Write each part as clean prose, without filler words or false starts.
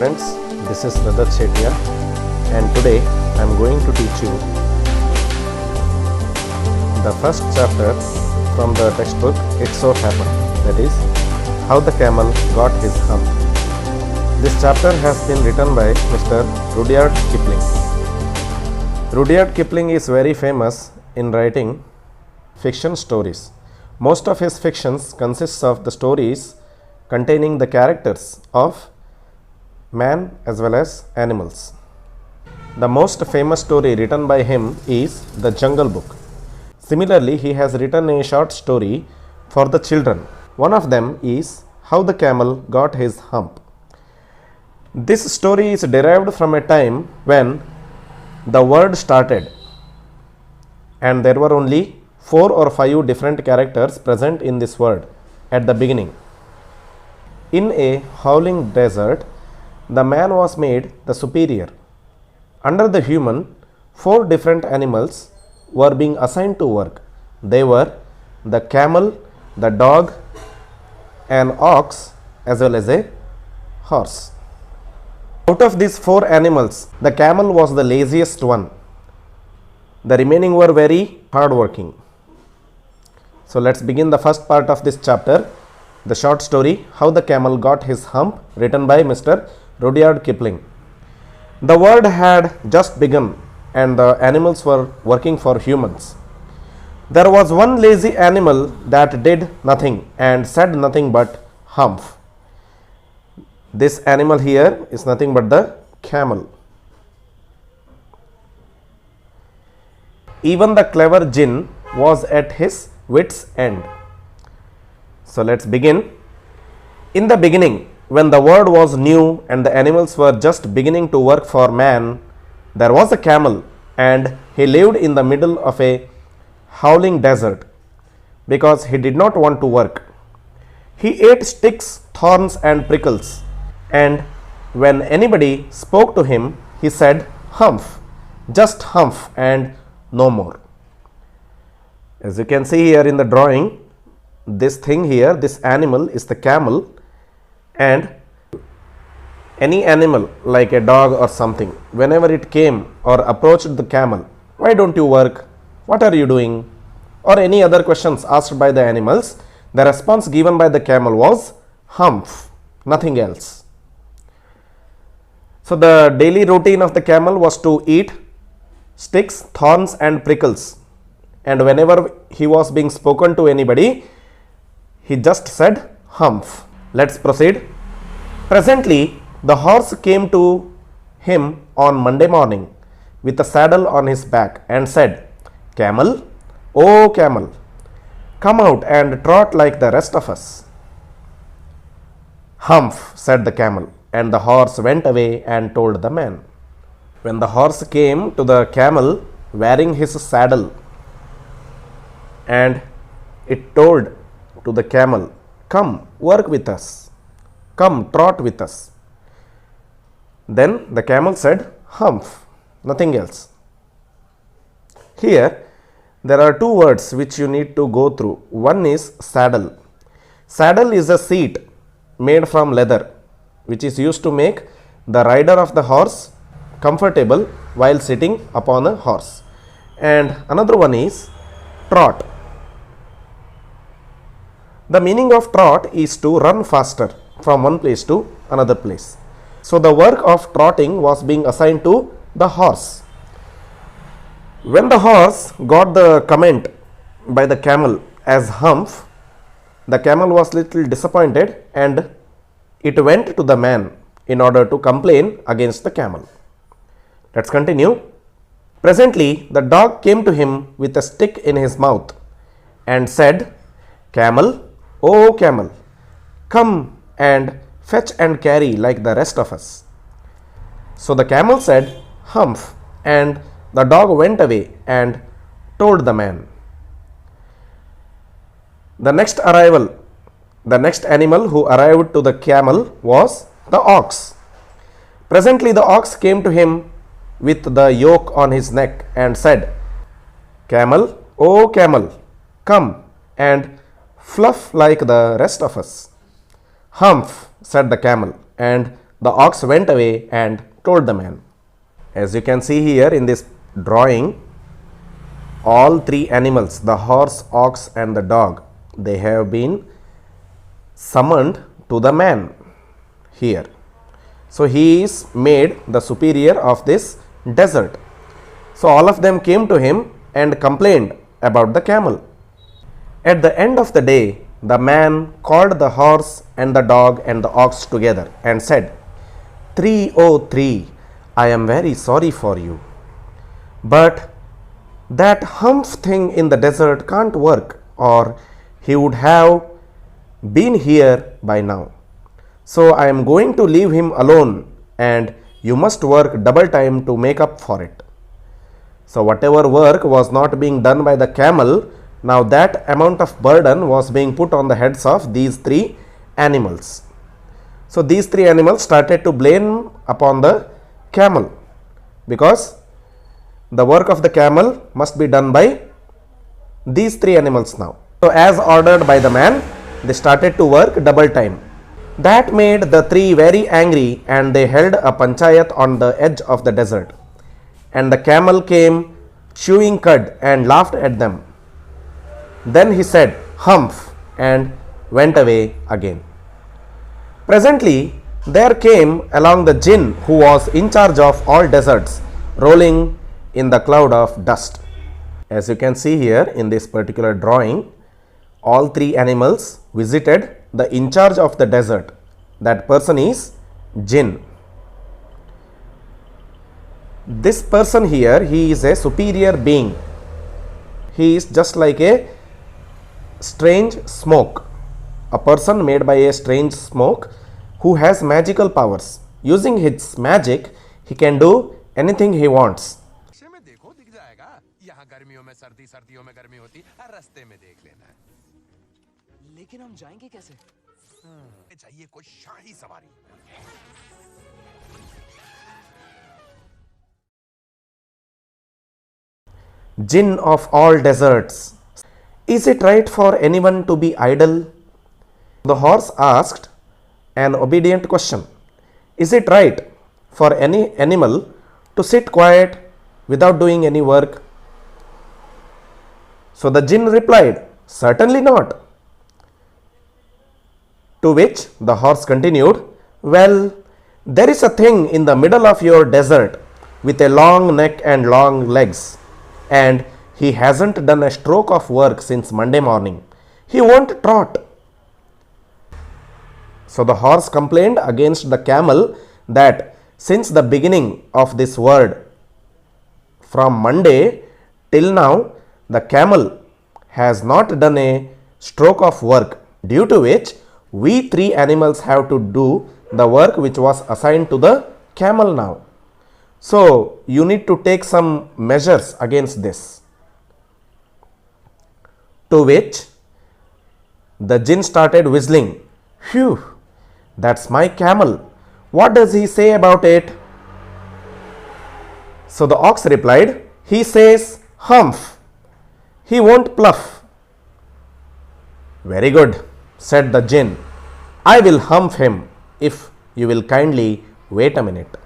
Friends, this is Rajat Shettiya and today I am going to teach you the first chapter from the textbook It So Happened, that is, How the Camel Got His Hump. This chapter has been written by Mr. Rudyard Kipling. Rudyard Kipling is very famous in writing fiction stories. Most of his fictions consists of the stories containing the characters of man as well as animals. The most famous story written by him is The Jungle Book. Similarly, he has written a short story for the children. One of them is How the Camel Got His Hump. This story is derived from a time when the world started and there were only 4 or 5 different characters present in this world at the beginning. In a howling desert, the man was made the superior. Under the human, 4 different animals were being assigned to work. They were the camel, the dog, an ox, as well as a horse. Out of these 4 animals, the camel was the laziest one. The remaining were very hardworking. So let's begin the first part of this chapter, the short story How the Camel Got His Hump, written by Mr. Rudyard Kipling. The world had just begun and the animals were working for humans. There was one lazy animal that did nothing and said nothing but humph. This animal here is nothing but the camel. Even the clever jinn was at his wits' end. So let's begin. In the beginning, when the world was new and the animals were just beginning to work for man, there was a camel and he lived in the middle of a howling desert because he did not want to work. He ate sticks, thorns and prickles, and when anybody spoke to him, he said humph, just humph and no more. As you can see here in the drawing, this thing here, this animal is the camel, and any animal like a dog or something, whenever it came or approached the camel, why don't you work? What are you doing? Or any other questions asked by the animals, the response given by the camel was humph, nothing else. So the daily routine of the camel was to eat sticks, thorns and prickles, and whenever he was being spoken to anybody, he just said humph. Let's proceed. Presently, the horse came to him on Monday morning with a saddle on his back and said, Camel, oh camel, come out and trot like the rest of us. Humph, said the camel, and the horse went away and told the man. When the horse came to the camel wearing his saddle, and it told to the camel, come work with us, come trot with us. Then the camel said humph, nothing else. Here there are 2 words which you need to go through. One is saddle. Saddle is a seat made from leather which is used to make the rider of the horse comfortable while sitting upon a horse. And another one is trot. The meaning of trot is to run faster from one place to another place. So the work of trotting was being assigned to the horse. When the horse got the comment by the camel as humph, the camel was little disappointed and it went to the man in order to complain against the camel. Let's continue. Presently, the dog came to him with a stick in his mouth and said, Camel, oh camel, come and fetch and carry like the rest of us. So the camel said humph, and the dog went away and told the man. The next animal who arrived to the camel was the ox. Presently the ox came to him with the yoke on his neck and said, Camel, oh camel, come and fluff like the rest of us. Humph, said the camel, and The ox went away and told the man. As you can see here in this drawing, all three animals, the horse, ox and the dog, they have been summoned to the man here. So he is made the superior of this desert. So all of them came to him and complained about the camel. At the end of the day, the man called the horse and the dog and the ox together and said, 303, I am very sorry for you. But that humph thing in the desert can't work, or he would have been here by now. So I am going to leave him alone, and you must work double time to make up for it. So whatever work was not being done by the camel, now that amount of burden was being put on the heads of these three animals. So these three animals started to blame upon the camel, because the work of the camel must be done by these three animals now. So as ordered by the man, they started to work double time. That made the three very angry, and they held a panchayat on the edge of the desert. And the camel came chewing cud and laughed at them. Then he said, humph, and went away again. Presently, there came along the jinn who was in charge of all deserts, rolling in the cloud of dust. As you can see here in this particular drawing, all three animals visited the in charge of the desert. That person is jinn. This person here, he is a superior being. He is just like a strange smoke, a person made by a strange smoke who has magical powers. Using his magic, he can do anything he wants. लेकिन हम जाएंगे कैसे? चाहिए कोई शाही सवारी। Jinn of all deserts, is it right for anyone to be idle? The horse asked an obedient question. Is it right for any animal to sit quiet without doing any work? So the jinn replied, certainly not. To which the horse continued, well, there is a thing in the middle of your desert with a long neck and long legs, and he hasn't done a stroke of work since Monday morning. He won't trot. So the horse complained against the camel that since the beginning of this world, from Monday till now, the camel has not done a stroke of work, due to which we three animals have to do the work which was assigned to the camel now. So you need to take some measures against this. To which the jinn started whistling. Phew, that's my camel. What does he say about it? So the ox replied, he says humph. He won't pluff. Very good, said the jinn. I will humph him if you will kindly wait a minute.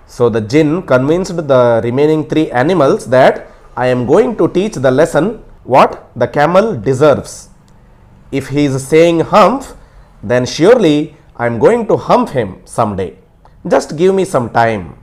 So the jinn convinced the remaining three animals that I am going to teach the lesson what the camel deserves. If he is saying humph, then surely I am going to humph him someday. Just give me some time.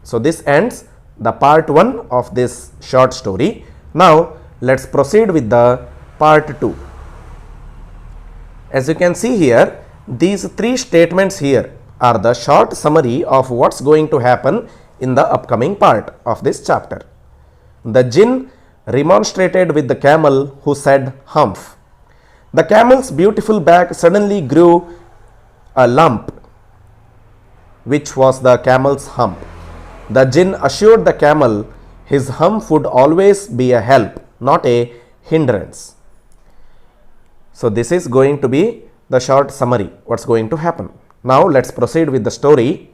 So this ends the part 1 of this short story. Now let's proceed with the part 2. As you can see here, these three statements here are the short summary of what's going to happen in the upcoming part of this chapter. The jinn remonstrated with the camel, who said humph. The camel's beautiful back suddenly grew a lump, which was the camel's hump. The jinn assured the camel his hump would always be a help, not a hindrance. So this is going to be the short summary, what's going to happen. Now let's proceed with the story.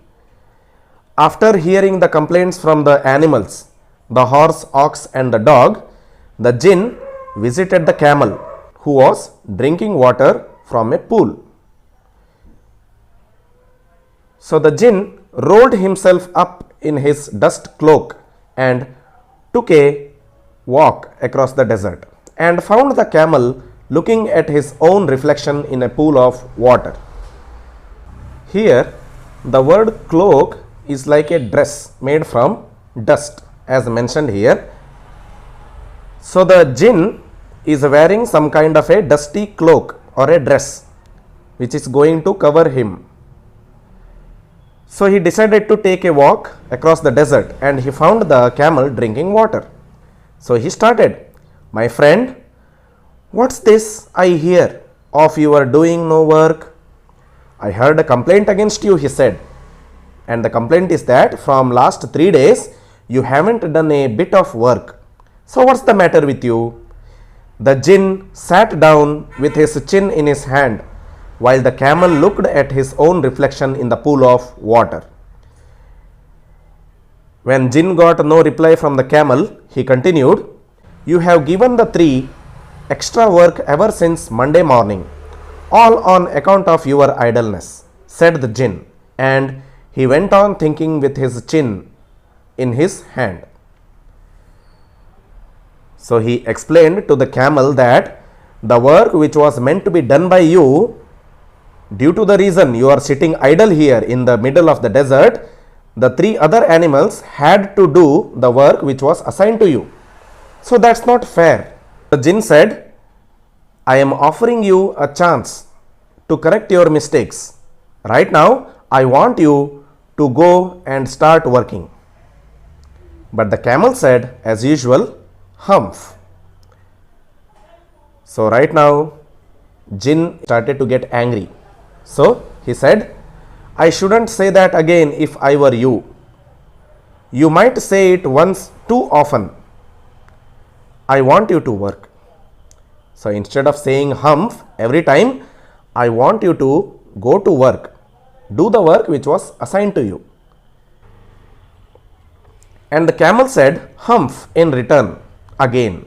After hearing the complaints from the animals, the horse, ox and the dog, the jinn visited the camel, who was drinking water from a pool. So the jinn rolled himself up in his dust cloak and took a walk across the desert and found the camel looking at his own reflection in a pool of water. Here, the word cloak is like a dress made from dust, as mentioned here. So the jinn is wearing some kind of a dusty cloak or a dress which is going to cover him. So he decided to take a walk across the desert and he found the camel drinking water. So he started, "My friend, what's this I hear of your doing no work? I heard a complaint against you," he said. "And the complaint is that from last 3 days you haven't done a bit of work. So what's the matter with you?" The jinn sat down with his chin in his hand while the camel looked at his own reflection in the pool of water. When jinn got no reply from the camel, he continued, "You have given the 3 extra work ever since Monday morning, all on account of your idleness," said the jinn, and he went on thinking with his chin in his hand. So he explained to the camel that the work which was meant to be done by you, due to the reason you are sitting idle here in the middle of the desert, the 3 other animals had to do the work which was assigned to you. So that's not fair. The jinn said, "I am offering you a chance to correct your mistakes. Right now, I want you to go and start working." But the camel said, as usual, "Humph." So right now, jinn started to get angry. So he said, "I shouldn't say that again if I were you. You might say it once too often. I want you to work." So instead of saying humph every time, I want you to go to work. Do the work which was assigned to you. And the camel said humph in return again.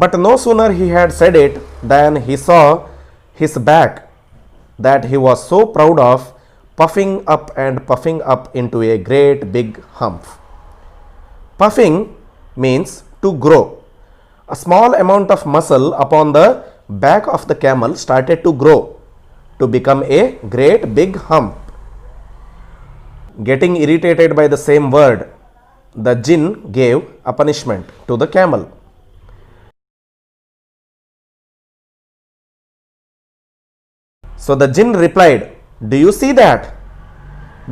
But no sooner he had said it than he saw his back that he was so proud of puffing up into a great big humph. Puffing means to grow. A small amount of muscle upon the back of the camel started to grow to become a great big hump. Getting irritated by the same word, the jinn gave a punishment to the camel. So the jinn replied, "Do you see that?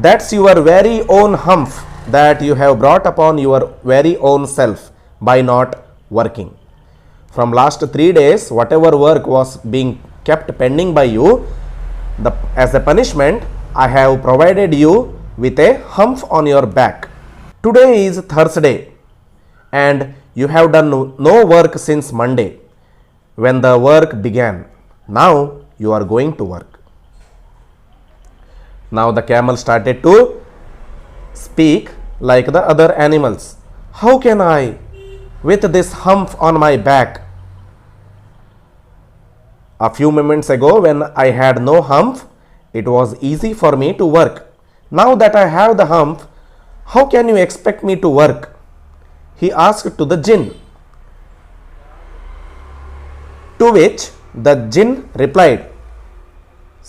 That's your very own humph that you have brought upon your very own self by not working. From last 3 days, whatever work was being kept pending by you, as a punishment, I have provided you with a humph on your back. Today is Thursday and you have done no work since Monday when the work began. Now you are going to work." Now the camel started to speak like the other animals. "How can I, with this humph on my back? A few moments ago when I had no humph, it was easy for me to work. Now that I have the humph, how can you expect me to work?" he asked to the jinn. To which the jinn replied,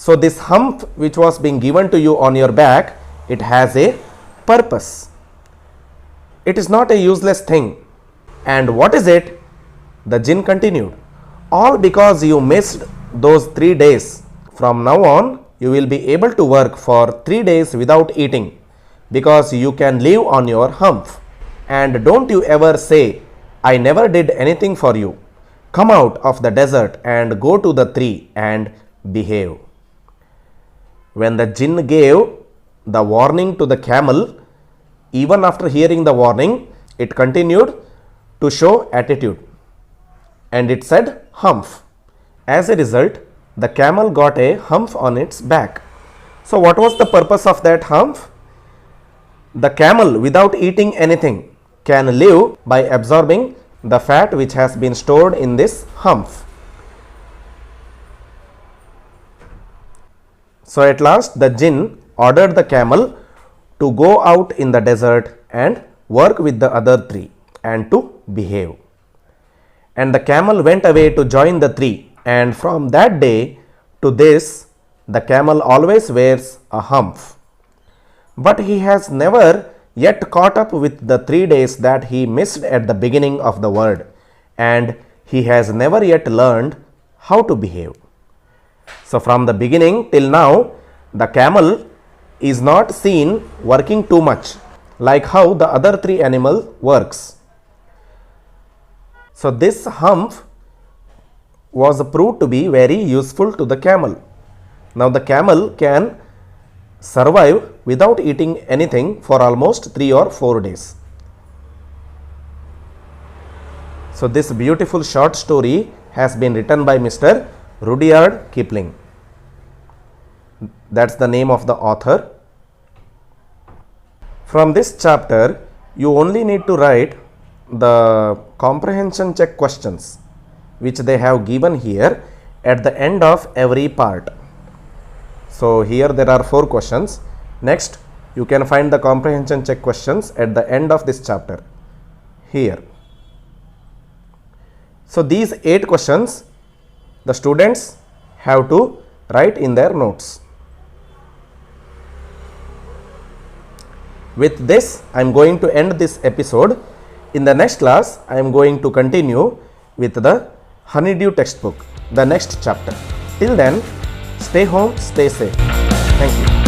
"So this hump which was being given to you on your back, it has a purpose. It is not a useless thing." "And what is it?" the jinn continued. "All because you missed those 3 days. From now on, you will be able to work for 3 days without eating because you can live on your hump. And don't you ever say, 'I never did anything for you.' Come out of the desert and go to the tree and behave." When the jinn gave the warning to the camel, even after hearing the warning, it continued to show attitude. And it said humph. As a result, the camel got a humph on its back. So what was the purpose of that humph? The camel, without eating anything, can live by absorbing the fat which has been stored in this humph. So at last the jinn ordered the camel to go out in the desert and work with the other three and to behave. And the camel went away to join the three, and from that day to this, the camel always wears a hump. But he has never yet caught up with the 3 days that he missed at the beginning of the word, and he has never yet learned how to behave. So, from the beginning till now, the camel is not seen working too much, like how the other three animals works. So, this hump was proved to be very useful to the camel. Now, the camel can survive without eating anything for almost 3 or 4 days. So, this beautiful short story has been written by Mr. Rudyard Kipling. That's the name of the author. From this chapter, you only need to write the comprehension check questions which they have given here at the end of every part. So, here there are 4 questions. Next, you can find the comprehension check questions at the end of this chapter here. So, these 8 questions the students have to write in their notes. With this, I am going to end this episode. In the next class, I am going to continue with the Honeydew textbook, the next chapter. Till then, stay home, stay safe. Thank you.